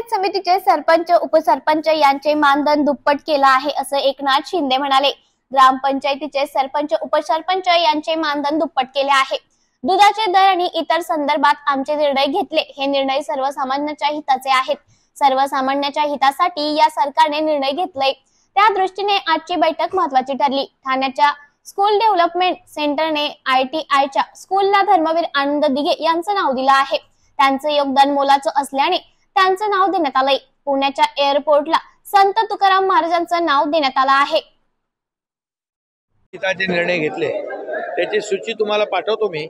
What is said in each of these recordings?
ग्रामपंचायत समितीचे सरपंच उपसरपंच यांचे मानधन दुप्पट केला आहे असं एकनाथ शिंदे म्हणाले। ग्रामपंचायतीचे सरपंच उपसरपंच यांचे मानधन दुप्पट केले आहे। दुधाचे दर आणि इतर संदर्भात आमचे निर्णय घेतले। हे निर्णय सर्वसामान्यांच्या हिताचे आहेत। सर्वसामान्यांच्या हितासाठी या सरकारने निर्णय घेतलाय। त्या दृष्टीने आजची बैठक महत्त्वाची ठरली। ठाण्याच्या स्कूल डेव्हलपमेंट सेंटरने ITIच्या स्कूलला धर्मवीर आनंद दिघे यांचं नाव दिलं आहे। त्यांचं योगदान मोलाचं असल्याने त्यांचं नाव देण्यात आलंय। पुण्याच्या एअरपोर्टला संत तुकाराम महाराजांचं नाव देण्यात आलं आहे। हिताचे निर्णय घेतले त्याची सूची तुम्हाला पाठवतो मी,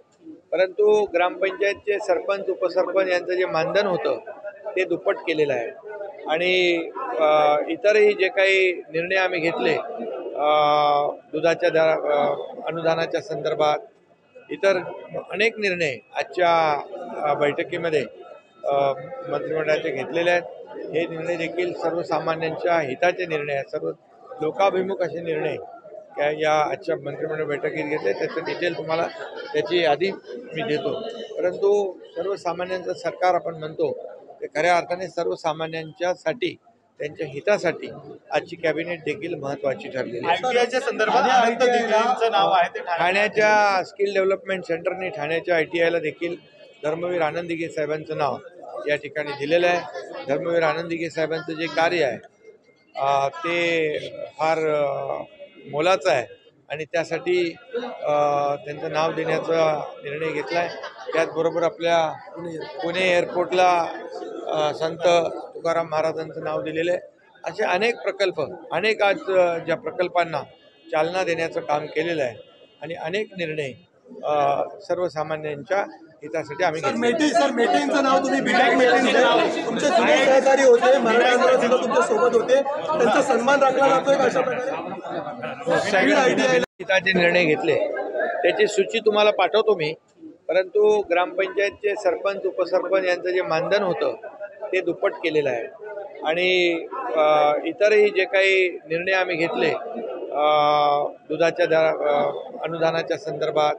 परंतु ग्रामपंचायतचे सरपंच उपसरपंच यांचं जे मानधन होतं ते दुप्पट केलेलं आहे आणि इतरही जे काही निर्णय आम्ही घेतले दुधाच्या अनुदानाच्या संदर्भात इतर अनेक निर्णय आजच्या बैठकीमध्ये मंत्रिमंडळाचे घेतलेले आहेत। हे निर्णय देखील सर्वसामान्यांच्या हिताचे निर्णय आहेत। सर्व लोकाभिमुख असे निर्णय या आजच्या मंत्रिमंडळ बैठकीत घेतले। त्याचं डिटेल तुम्हाला त्याची यादी मी देतो, परंतु सर्वसामान्यांचं सरकार आपण म्हणतो ते खऱ्या अर्थाने सर्वसामान्यांच्यासाठी त्यांच्या हितासाठी आजची कॅबिनेट देखील महत्त्वाची ठरलेली आहे। ठाण्याच्या स्किल डेव्हलपमेंट सेंटरने ठाण्याच्या ITIला देखील धर्मवीर आनंद दिघे साहेबांचं नाव या ठिकाणी दिलेलं आहे। धर्मवीर आनंद दिघे साहेबांचं जे कार्य आहे ते फार मोलाचं आहे आणि त्यासाठी त्यांचं नाव देण्याचा निर्णय घेतला आहे। त्याचबरोबर आपल्या पुणे एअरपोर्टला संत तुकाराम महाराजांचं नाव दिलेलं आहे। असे अनेक प्रकल्प, अनेक आज ज्या प्रकल्पांना चालना देण्याचं काम केलेलं आहे आणि अनेक निर्णय सर्वसामान्यांच्या हितासाठी आम्ही मेटेंचं नाव तुम्ही तुमचे जुने सहकारी होते, मराठा आंदोलनात सुद्धा तुमच्या सोबत होते, त्यांचा सन्मान राखला जातोय अशा प्रकारे हिताचे निर्णय घेतले त्याची सूची तुम्हाला पाठवतो मी, परंतु ग्रामपंचायतचे सरपंच उपसरपंच यांचं जे मानधन होतं ते दुप्पट केलेलं आहे आणि इतरही जे काही निर्णय आम्ही घेतले दुधाच्या अनुदानाच्या संदर्भात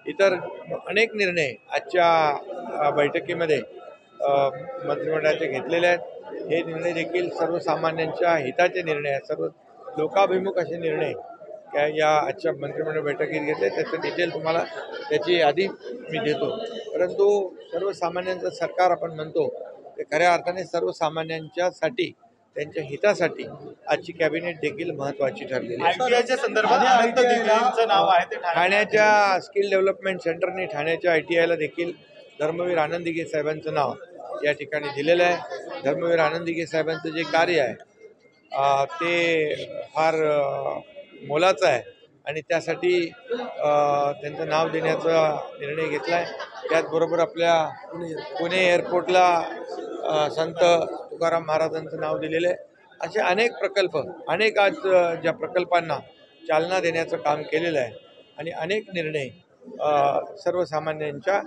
इतर अनेक निर्णय आजच्या बैठकीमध्ये मंत्रिमंडळाचे घेतलेले आहेत। हे निर्णय देखील सर्वसामान्यांच्या हिताचे निर्णय आहेत। सर्व लोकाभिमुख असे निर्णय या आजच्या मंत्रिमंडळ बैठकीत घेतले। त्याचं डिटेल तुम्हाला त्याची यादी मी देतो, परंतु सर्वसामान्यांचं सरकार आपण म्हणतो ते खऱ्या अर्थाने सर्वसामान्यांच्यासाठी त्यांच्या हितासाठी आजची कॅबिनेट देखील महत्त्वाची ठरलेली आहे। ठाण्याच्या स्किल डेव्हलपमेंट सेंटरने ठाण्याच्या ITIला देखील धर्मवीर आनंद दिघे साहेबांचं नाव या ठिकाणी दिलेलं आहे। धर्मवीर आनंद दिघे साहेबांचं जे कार्य आहे ते फार मोलाचं आहे आणि त्यासाठी त्यांचं नाव देण्याचा निर्णय घेतला आहे। त्याचबरोबर आपल्या पुणे एअरपोर्टला संत तुकाराम महाराजांचं नाव दिलेलं आहे। असे अनेक प्रकल्प, अनेक आज ज्या प्रकल्पांना चालना देण्याचं काम केलेलं आहे आणि अनेक निर्णय सर्वसामान्यांच्या